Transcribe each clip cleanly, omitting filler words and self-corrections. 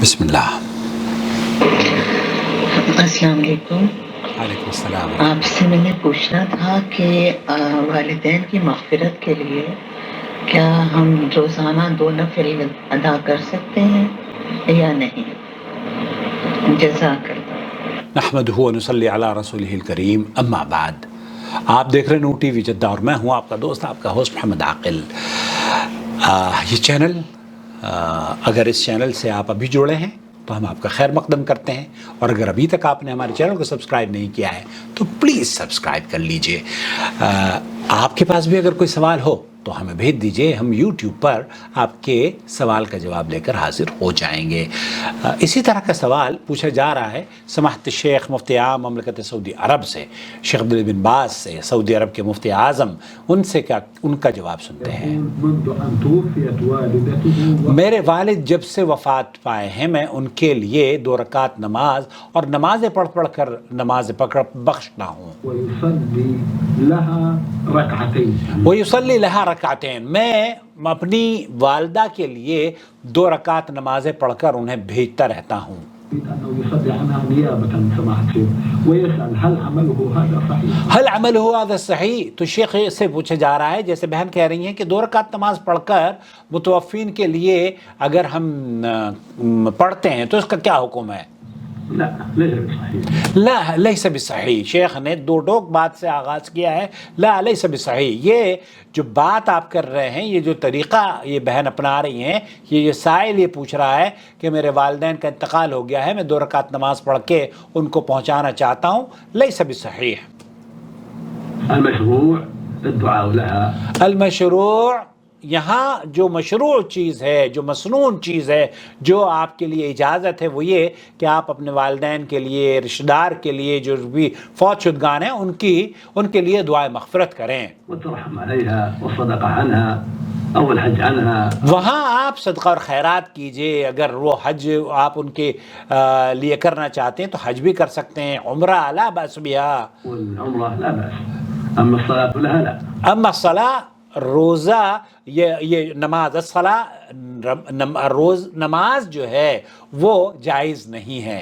بسم اللہ۔ السلام علیکم۔ وعلیکم السلام۔ آپ سے میں نے پوچھنا تھا کہ والدین کی مغفرت کے لیے کیا ہم روزانہ 2 نفل ادا کر سکتے ہیں یا نہیں؟ جزاک اللہ۔ نحمدہ و نصلی علی رسولہ الکریم، اما بعد۔ آپ دیکھ رہے ہیں نور ٹی وی جدہ اور میں ہوں آپ کا دوست، آپ کا ہوسٹ محمد عاقل۔ یہ چینل، اگر اس چینل سے آپ ابھی جڑے ہیں تو ہم آپ کا خیر مقدم کرتے ہیں، اور اگر ابھی تک آپ نے ہمارے چینل کو سبسکرائب نہیں کیا ہے تو پلیز سبسکرائب کر لیجئے۔ آپ کے پاس بھی اگر کوئی سوال ہو تو ہمیں بھیج دیجئے، ہم یوٹیوب پر آپ کے سوال کا جواب لے کر حاضر ہو جائیں گے۔ اسی طرح کا سوال پوچھا جا رہا ہے سماحت شیخ مفتی عام مملکت سعودی عرب سے، شیخ عبداللہ بن باز سے، سعودی عرب کے مفتی اعظم، ان کا جواب سنتے ہیں۔ میرے والد جب سے وفات پائے ہیں، میں ان کے لیے 2 رکعت نماز اور نمازیں پڑھ کر نماز بخشتا ہوں۔ وَيُصَلِّي لَهَا رَكْعَتَيْن، میں اپنی والدہ کے لیے 2 رکعت نمازیں پڑھ کر انہیں بھیجتا رہتا ہوں۔ هل عمله هذا صحیح؟ تو شیخ سے پوچھا جا رہا ہے، جیسے بہن کہہ رہی ہیں کہ 2 رکعت نماز پڑھ کر متوفین کے لیے اگر ہم پڑھتے ہیں تو اس کا کیا حکم ہے؟ لا لیس بصحیح۔ شیخ نے 2 ٹوک بات سے آغاز کیا ہے، لا لیس بصحیح۔ یہ جو بات آپ کر رہے ہیں، یہ جو طریقہ یہ بہن اپنا رہی ہیں، یہ سائل یہ پوچھ رہا ہے کہ میرے والدین کا انتقال ہو گیا ہے، میں 2 رکعت نماز پڑھ کے ان کو پہنچانا چاہتا ہوں، لیس بصحیح۔ المشروع، یہاں جو مشروع چیز ہے، جو مسنون چیز ہے، جو آپ کے لیے اجازت ہے، وہ یہ کہ آپ اپنے والدین کے لیے، رشتہ دار کے لیے جو بھی فوت شدگان ہیں ان کے لیے دعائے مغفرت کریں۔ وہاں آپ صدقہ اور خیرات کیجئے، اگر وہ حج آپ ان کے لیے کرنا چاہتے ہیں تو حج بھی کر سکتے ہیں، عمرہ لا بأس بها، اما الصلاۃ، روزہ، یہ نماز، نماز جو ہے وہ جائز نہیں ہے،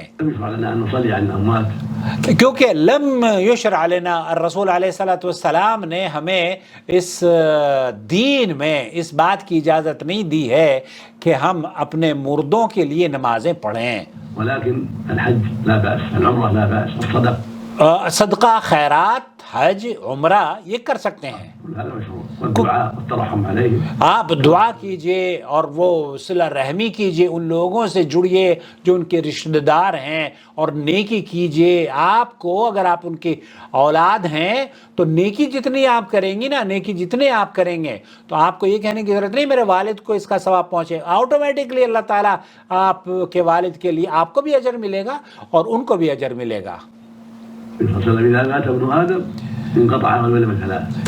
کیونکہ لم یشرع علینا، الرسول علیہ الصلوۃ والسلام نے ہمیں اس دین میں اس بات کی اجازت نہیں دی ہے کہ ہم اپنے مردوں کے لیے نمازیں پڑھیں۔ ولكن الحج لا بأس، العمرة لا بأس، الصدقة، صدقہ، خیرات، حج، عمرہ یہ کر سکتے ہیں۔ آپ دعا کیجئے اور وہ صلہ رحمی کیجئے، ان لوگوں سے جڑیے جو ان کے رشتہ دار ہیں، اور نیکی کیجئے۔ آپ کو اگر آپ ان کی اولاد ہیں تو نیکی جتنی آپ کریں گی نا، نیکی جتنے آپ کریں گے تو آپ کو یہ کہنے کی ضرورت نہیں میرے والد کو اس کا ثواب پہنچے، آٹومیٹکلی اللہ تعالیٰ آپ کے والد کے لیے آپ کو بھی اجر ملے گا اور ان کو بھی اجر ملے گا۔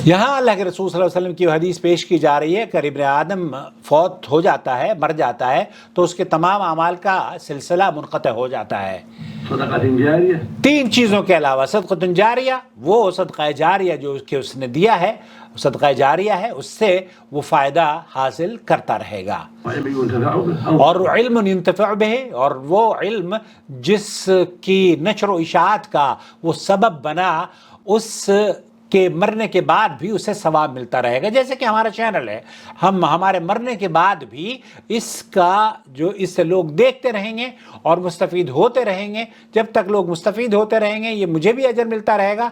یہاں اللہ کے رسول صلی اللہ علیہ وسلم کی حدیث پیش کی جا رہی ہے کہ ابن آدم فوت ہو جاتا ہے، مر جاتا ہے تو اس کے تمام اعمال کا سلسلہ منقطع ہو جاتا ہے 3 چیزوں کے علاوہ۔ صدقہ جاریہ، وہ صدقہ جاریہ جو کہ اس نے دیا ہے، صدقہ جاریہ ہے، اس سے وہ فائدہ حاصل کرتا رہے گا، اور علم ينتفع به، اور وہ علم جس کی نشر و اشاعت کا وہ سبب بنا، اس کے مرنے کے بعد بھی اسے ثواب ملتا رہے گا۔ جیسے کہ ہمارا چینل ہے، ہمارے مرنے کے بعد بھی اس سے لوگ دیکھتے رہیں گے اور مستفید ہوتے رہیں گے۔ جب تک لوگ مستفید ہوتے رہیں گے، یہ مجھے بھی اجر ملتا رہے گا،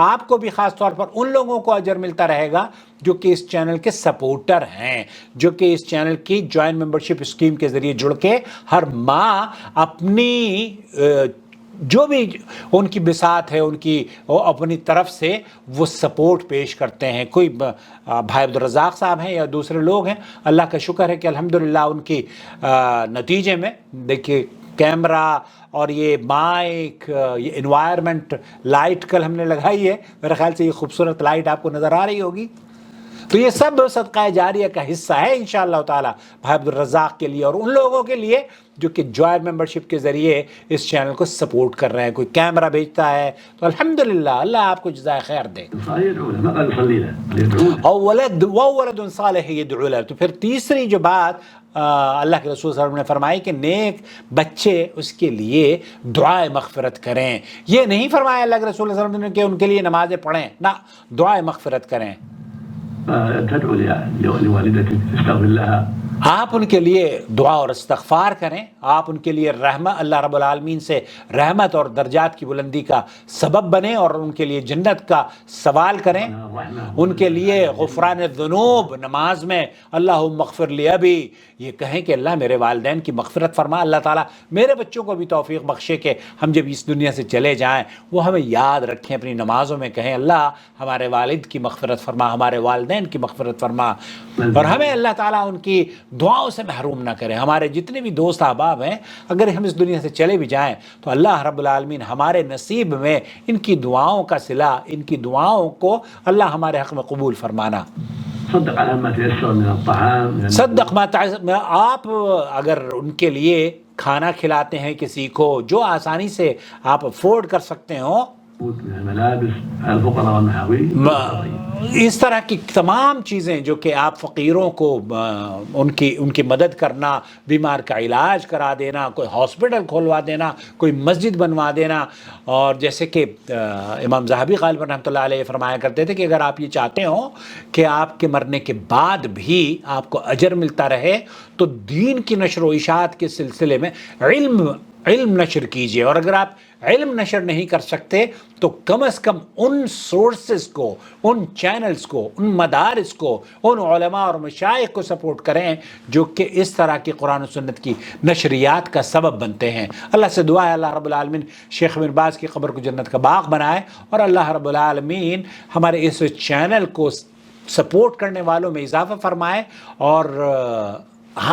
آپ کو بھی، خاص طور پر ان لوگوں کو اجر ملتا رہے گا جو کہ اس چینل کے سپورٹر ہیں، جو کہ اس چینل کی جوائنٹ ممبرشپ اسکیم کے ذریعے جڑ کے ہر ماہ اپنی جو بھی ان کی بساط ہے، ان کی اپنی طرف سے وہ سپورٹ پیش کرتے ہیں۔ کوئی بھائی عبدالرزاق صاحب ہیں یا دوسرے لوگ ہیں، اللہ کا شکر ہے کہ الحمدللہ ان کی نتیجے میں دیکھیے کیمرہ اور یہ مائک، یہ انوائرمنٹ، لائٹ کل ہم نے لگائی ہے، میرے خیال سے یہ خوبصورت لائٹ آپ کو نظر آ رہی ہوگی، تو یہ سب صدقہ جاریہ کا حصہ ہے انشاءاللہ تعالی بھائی عبدالرزاق کے لیے اور ان لوگوں کے لیے جو کہ جوائنٹ ممبرشپ کے ذریعے اس چینل کو سپورٹ کر رہے ہیں۔ کوئی کیمرہ بھیجتا ہے تو الحمدللہ، اللہ آپ کو جزائے خیر دے، اور ولد صالح یدعو له، تو پھر تیسری جو بات اللہ کے رسول صلی اللہ علیہ وسلم نے فرمائی کہ نیک بچے اس کے لیے دعائے مغفرت کریں. یہ نہیں فرمایا اللہ کے رسول صلی اللہ علیہ وسلم نے کہ ان کے لیے نمازیں پڑھیں، نہ، دعائے مغفرت کریں. تدعو لوالدتك تستغفر لها. آپ ان کے لیے دعا اور استغفار کریں، آپ ان کے لیے اللہ رب العالمین سے رحمت اور درجات کی بلندی کا سبب بنیں اور ان کے لیے جنت کا سوال کریں. ان کے لیے غفران الذنوب نماز میں اللہم اغفر لی ابی، یہ کہیں کہ اللہ میرے والدین کی مغفرت فرما. اللہ تعالیٰ میرے بچوں کو بھی توفیق بخشے کہ ہم جب اس دنیا سے چلے جائیں وہ ہمیں یاد رکھیں، اپنی نمازوں میں کہیں اللہ ہمارے والد کی مغفرت فرما، ہمارے والدین کی مغفرت فرما، اور ہمیں اللہ تعالیٰ ان کی دعاؤں سے محروم نہ کرے. ہمارے جتنے بھی دوست احباب ہیں اگر ہم اس دنیا سے چلے بھی جائیں تو اللہ رب العالمین ہمارے نصیب میں ان کی دعاؤں کا صلہ، ان کی دعاؤں کو اللہ ہمارے حق میں قبول فرمانا. صدق على ما تيسر من الطعام. صدق ما آپ اگر ان کے لیے کھانا کھلاتے ہیں کسی کو جو آسانی سے آپ افورڈ کر سکتے ہوں، من الملابس على الفقراء والمحاوين، اس طرح کی تمام چیزیں جو کہ آپ فقیروں کو ان کی مدد کرنا، بیمار کا علاج کرا دینا، کوئی ہاسپٹل کھولوا دینا، کوئی مسجد بنوا دینا. اور جیسے کہ امام ذہبی غالباً رحمۃ اللہ علیہ فرمایا کرتے تھے کہ اگر آپ یہ چاہتے ہوں کہ آپ کے مرنے کے بعد بھی آپ کو اجر ملتا رہے تو دین کی نشر و اشاعت کے سلسلے میں علم نشر کیجیے. اور اگر آپ علم نشر نہیں کر سکتے تو کم از کم ان سورسز کو، ان چینلز کو، ان مدارس کو، ان علماء اور مشائخ کو سپورٹ کریں جو کہ اس طرح کی قرآن و سنت کی نشریات کا سبب بنتے ہیں. اللہ سے دعا ہے اللہ رب العالمین شیخ ابن باز کی قبر کو جنت کا باغ بنائے، اور اللہ رب العالمین ہمارے اس چینل کو سپورٹ کرنے والوں میں اضافہ فرمائے. اور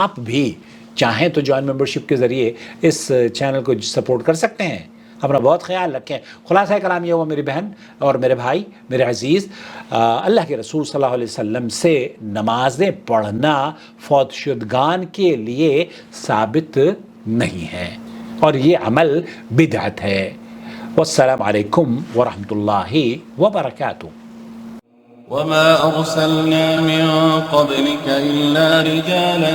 آپ بھی چاہیں تو جوائن ممبرشپ کے ذریعے اس چینل کو سپورٹ کر سکتے ہیں. اپنا بہت خیال رکھیں. خلاصہ کلام یہ ہوا میری بہن اور میرے بھائی، میرے عزیز، اللہ کے رسول صلی اللہ علیہ وسلم سے نمازیں پڑھنا فوت شدگان کے لیے ثابت نہیں ہے، اور یہ عمل بدعت ہے. والسلام علیکم ورحمۃ اللہ وبرکاتہ. وما أرسلنا من قبلك إلا رجالا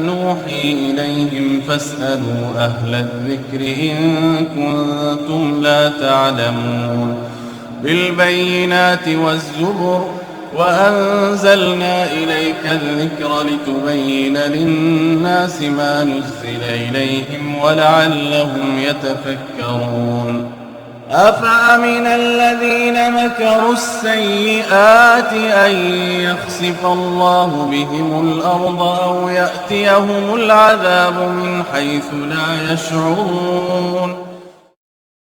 نوحي إليهم فاسألوا أهل الذكر إن كنتم لا تعلمون. بالبينات والزبر وأنزلنا إليك الذكر لتبين للناس ما نزل إليهم ولعلهم يتفكرون. أفأمن الذين مكروا السيئات أن يخسف الله بهم الأرض أو يأتيهم العذاب من حيث لا يشعرون.